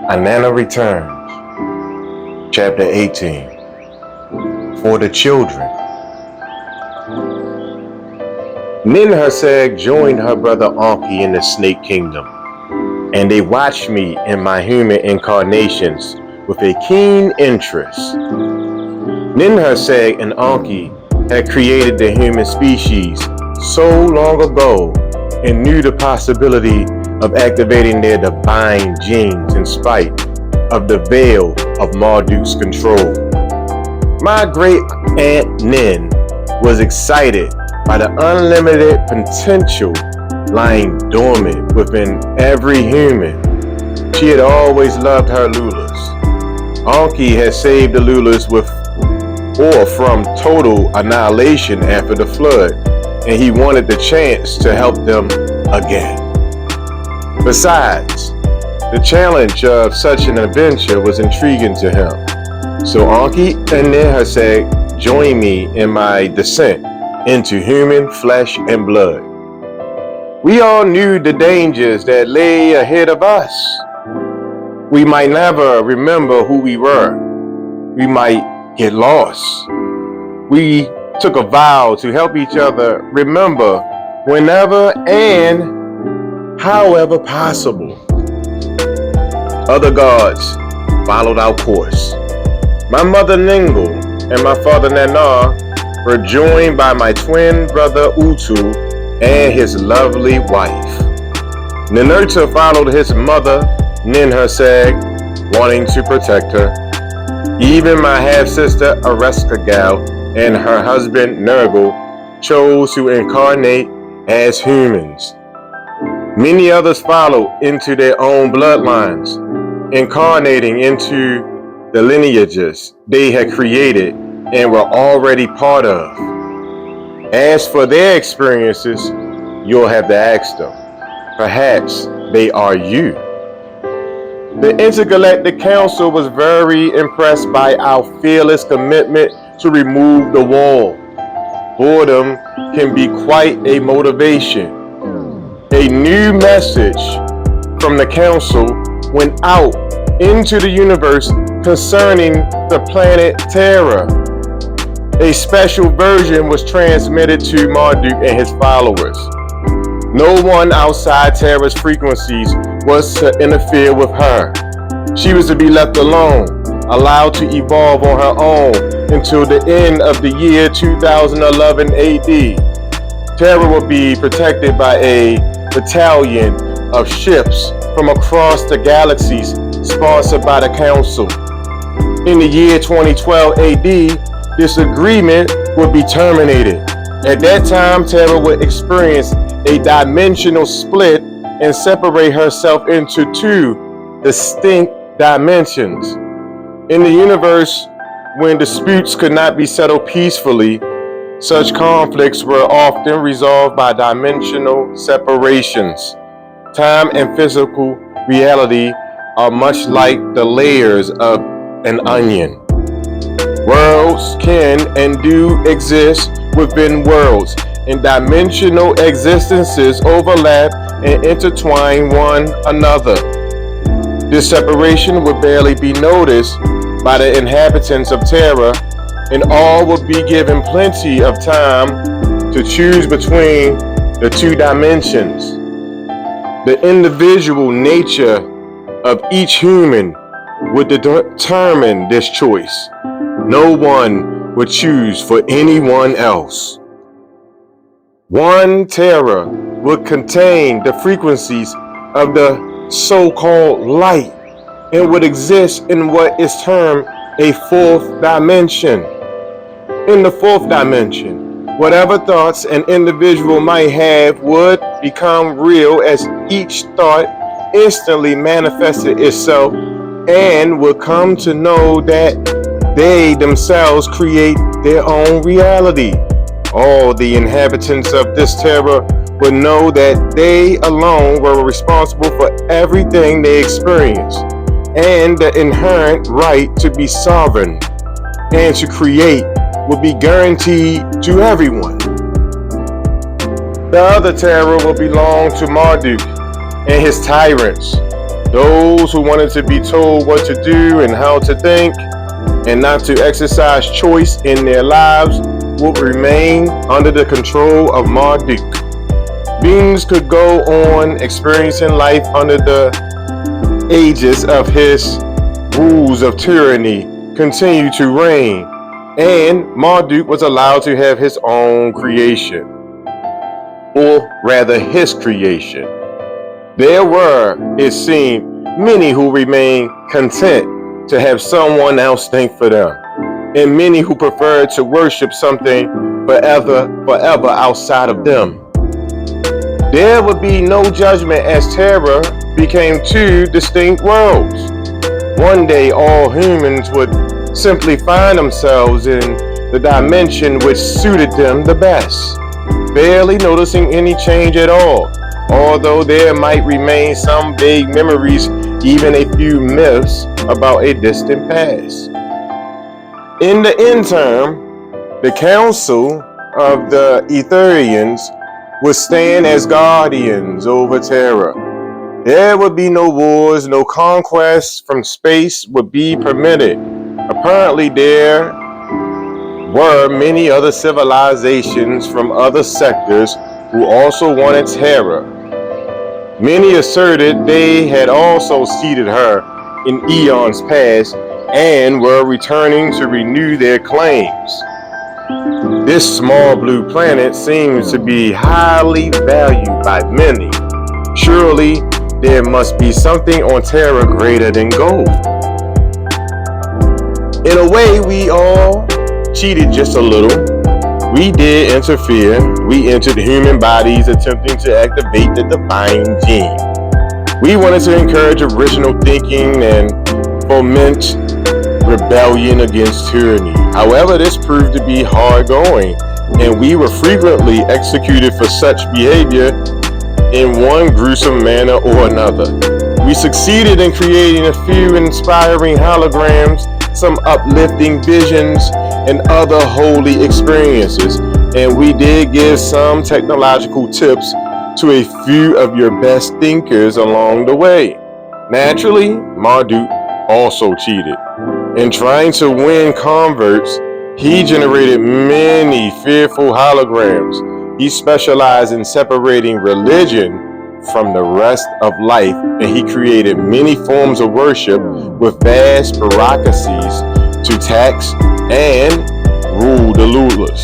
Innana returns. Chapter 18. For the children. Ch18 joined her brother Anki in the Snake Kingdom, and they watched me in my human incarnations with a keen interest. Ch18 and Anki had created the human species so long ago and knew the possibility of activating their divine genes in spite of the veil of Marduk's control. My great aunt Nin was excited by the unlimited potential lying dormant within every human. She had always loved her Lulas. Anki had saved the Lulas from total annihilation after the flood, and he wanted the chance to help them again. Besides, the challenge of such an adventure was intriguing to him. So Anki and Ch18 joined me in my descent into human flesh and blood. We all knew the dangers that lay ahead of us. We might never remember who we were. We might get lost. We took a vow to help each other remember whenever and however possible. Other gods followed our course. My mother Ningle and my father Nanar were joined by my twin brother Utu and his lovely wife. Ninurta followed his mother Ch18, wanting to protect her. Even my half-sister Areskagal and her husband Nergal chose to incarnate as humans. Many others followed into their own bloodlines, incarnating into the lineages they had created and were already part of. As for their experiences, you'll have to ask them. Perhaps they are you. The Intergalactic Council was very impressed by our fearless commitment to remove the wall. Boredom can be quite a motivation. A new message from the Council went out into the universe concerning the planet Terra. A special version was transmitted to Marduk and his followers. No one outside Terra's frequencies was to interfere with her. She was to be left alone, allowed to evolve on her own until the end of the year 2011 AD. Terra would be protected by a battalion of ships from across the galaxies sponsored by the Council. In the year 2012 AD, this agreement would be terminated. At that time, Terra would experience a dimensional split and separate herself into two distinct dimensions. In the universe, when disputes could not be settled peacefully, such conflicts were often resolved by dimensional separations. Time and physical reality are much like the layers of an onion. Worlds can and do exist within worlds, and dimensional existences overlap and intertwine one another. This separation would barely be noticed by the inhabitants of Terra, and all would be given plenty of time to choose between the two dimensions. The individual nature of each human would determine this choice. No one would choose for anyone else. One Terra would contain the frequencies of the so-called light and would exist in what is termed a fourth dimension. In the fourth dimension, whatever thoughts an individual might have would become real as each thought instantly manifested itself and would come to know that they themselves create their own reality. All the inhabitants of this Terra would know that they alone were responsible for everything they experienced, and the inherent right to be sovereign and to create will be guaranteed to everyone. The other Terra will belong to Marduk and his tyrants. Those who wanted to be told what to do and how to think, and not to exercise choice in their lives, would remain under the control of Marduk. Beings could go on experiencing life under the aegis of his rules of tyranny continue to reign, and Marduk was allowed to have his own creation, or rather his creation. There were, it seemed, many who remained content to have someone else think for them, and many who preferred to worship something forever outside of them. There would be no judgment as terror became two distinct worlds. One day all humans would simply find themselves in the dimension which suited them the best, barely noticing any change at all, although there might remain some vague memories, even a few myths about a distant past. In the interim, the council of the Etherians would stand as guardians over Terra. There would be no wars, no conquests from space would be permitted. Apparently there were many other civilizations from other sectors who also wanted Terra. Many asserted they had also seeded her in eons past and were returning to renew their claims. This small blue planet seems to be highly valued by many. Surely there must be something on Terra greater than gold. In a way, we all cheated just a little. We did interfere. We entered human bodies attempting to activate the divine gene. We wanted to encourage original thinking and foment rebellion against tyranny. However, this proved to be hard going, and we were frequently executed for such behavior in one gruesome manner or another. We succeeded in creating a few inspiring holograms, some uplifting visions, and other holy experiences, and we did give some technological tips to a few of your best thinkers along the way. Naturally, Marduk also cheated. In trying to win converts, he generated many fearful holograms. He specialized in separating religion from the rest of life, and he created many forms of worship with vast bureaucracies to tax and rule the rulers.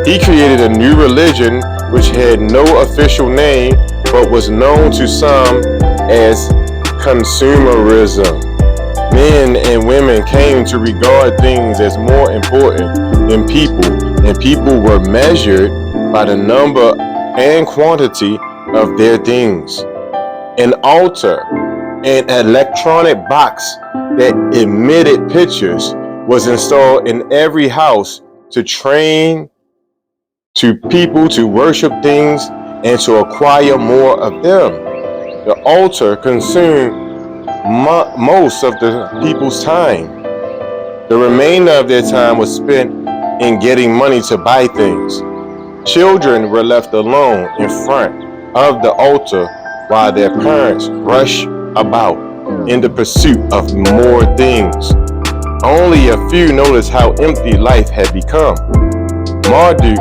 He created a new religion which had no official name but was known to some as consumerism. Men and women came to regard things as more important than people, and people were measured by the number and quantity of their things. An altar, an electronic box that emitted pictures, was installed in every house to train to people to worship things and to acquire more of them. The altar consumed most of the people's time. The remainder of their time was spent in getting money to buy things. Children were left alone in front of the altar while their parents rushed about in the pursuit of more things. Only a few noticed how empty life had become. Marduk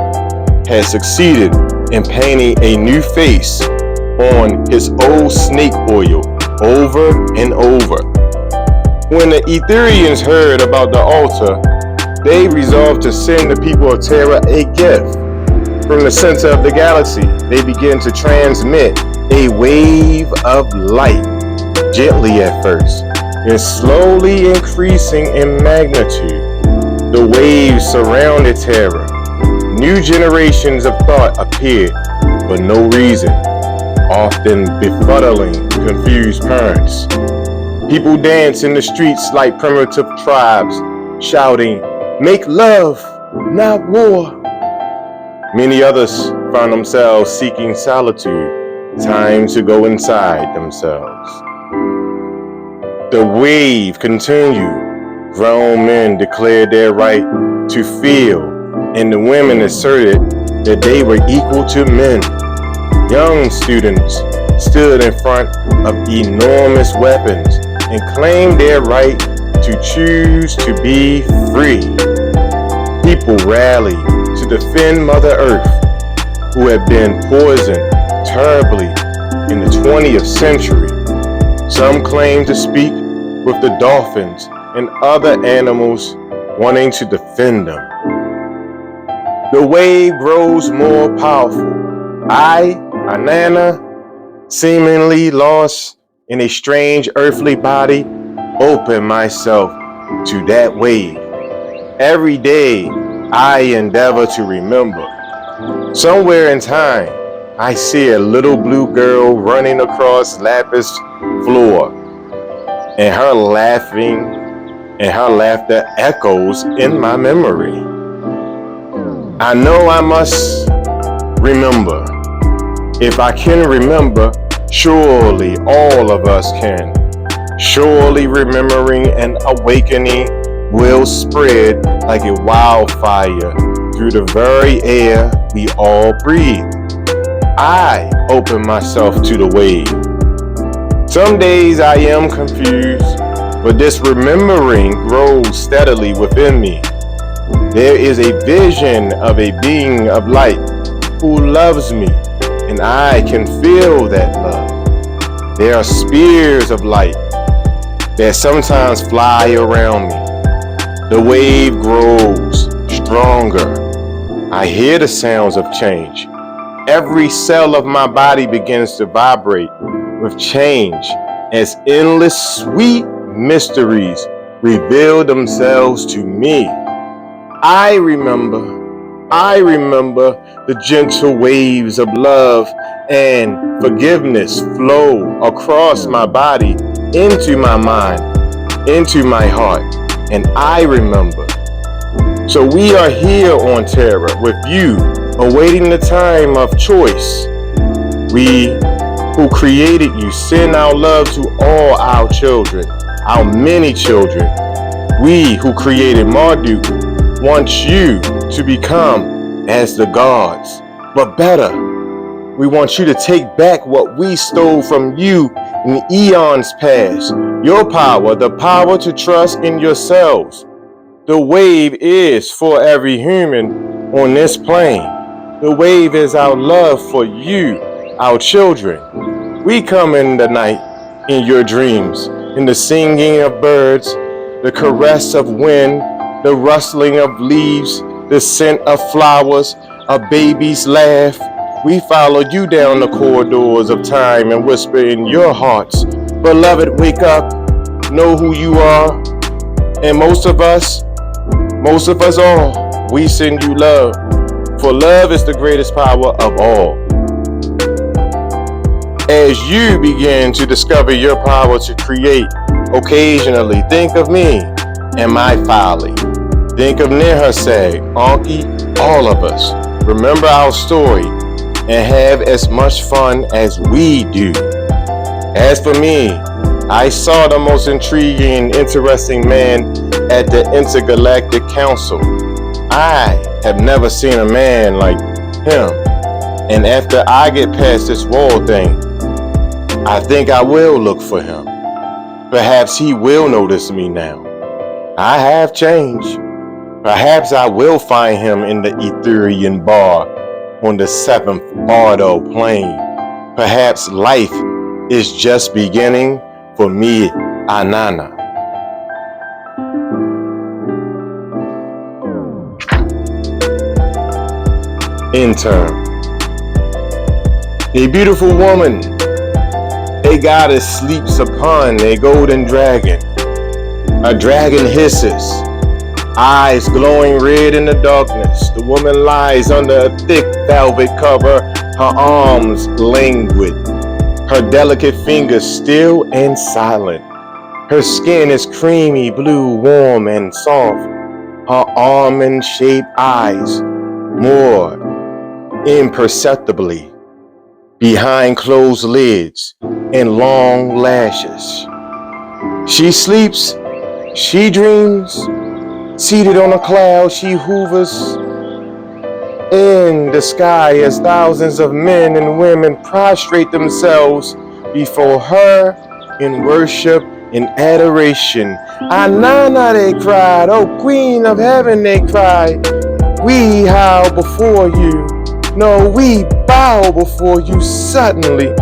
had succeeded in painting a new face on his old snake oil over and over. When the Etherians heard about the altar, they resolved to send the people of Terra a gift. From the center of the galaxy, they began to transmit a wave of light, gently at first, and slowly increasing in magnitude. The waves surrounded Terra. New generations of thought appeared for no reason, often befuddling confused parents. People danced in the streets like primitive tribes, shouting, "Make love, not war." Many others found themselves seeking solitude, time to go inside themselves. The wave continued. Grown men declared their right to feel, and the women asserted that they were equal to men. Young students stood in front of enormous weapons and claimed their right to choose to be free. People rallied to defend Mother Earth, who had been poisoned terribly in the 20th century. Some claimed to speak with the dolphins and other animals, wanting to defend them. The wave grows more powerful. I, innana, seemingly lost in a strange earthly body, open myself to that wave. Every day, I endeavor to remember. Somewhere in time, I see a little blue girl running across lapis floor, and her laughter echoes in my memory. I know I must remember. If I can remember, surely all of us can. Surely remembering and awakening will spread like a wildfire through the very air we all breathe. I open myself to the wave. Some days I am confused, but this remembering grows steadily within me. There is a vision of a being of light who loves me, and I can feel that love. There are spears of light that sometimes fly around me. The wave grows stronger. I hear the sounds of change. Every cell of my body begins to vibrate with change as endless sweet mysteries reveal themselves to me. I remember the gentle waves of love and forgiveness flow across my body, into my mind, into my heart, and I remember. So we are here on Terra with you, awaiting the time of choice. We who created you send our love to all our children, our many children. We who created Marduk want you to become as the gods, but better. We want you to take back what we stole from you in eons past. Your power, the power to trust in yourselves. The wave is for every human on this plane. The wave is our love for you, our children. We come in the night, in your dreams, in the singing of birds, the caress of wind, the rustling of leaves, the scent of flowers, a baby's laugh. We follow you down the corridors of time and whisper in your hearts, beloved, wake up, know who you are. And most of us all, we send you love, for love is the greatest power of all. As you begin to discover your power to create, occasionally think of me and my folly. Think of Nehaseg, Anki, all of us. Remember our story and have as much fun as we do. As for me, I saw the most intriguing and interesting man at the Intergalactic Council. I have never seen a man like him. And after I get past this wall thing, I think I will look for him. Perhaps he will notice me now. I have changed. Perhaps I will find him in the Etherian bar on the 7th ordo plane. Perhaps life is just beginning for me, innana. Intern. A beautiful woman, a goddess sleeps upon a golden dragon. A dragon hisses, eyes glowing red in the darkness. The woman lies under a thick velvet cover, her arms languid, her delicate fingers still and silent. Her skin is creamy blue, warm and soft. Her almond-shaped eyes more imperceptibly behind closed lids and long lashes. She sleeps, she dreams. Seated on a cloud, she hovers in the sky as thousands of men and women prostrate themselves before her in worship and adoration. Innana, they cried, O Queen of Heaven, they cried. We howl before you. No, we bow before you suddenly.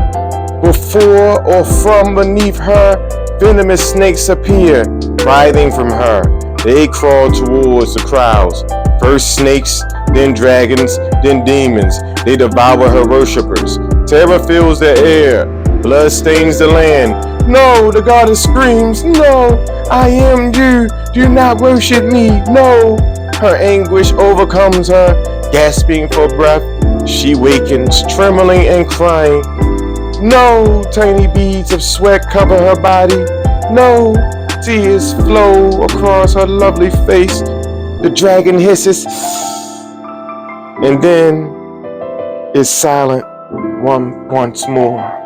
Before or from beneath her, venomous snakes appear, writhing from her. They crawl towards the crowds. First snakes, then dragons, then demons. They devour her worshippers. Terror fills the air. Blood stains the land. No, the goddess screams, no, I am you. Do not worship me, no. Her anguish overcomes her. Gasping for breath, she wakens, trembling and crying. No, tiny beads of sweat cover her body. No, tears flow across her lovely face. The dragon hisses and then is silent once more.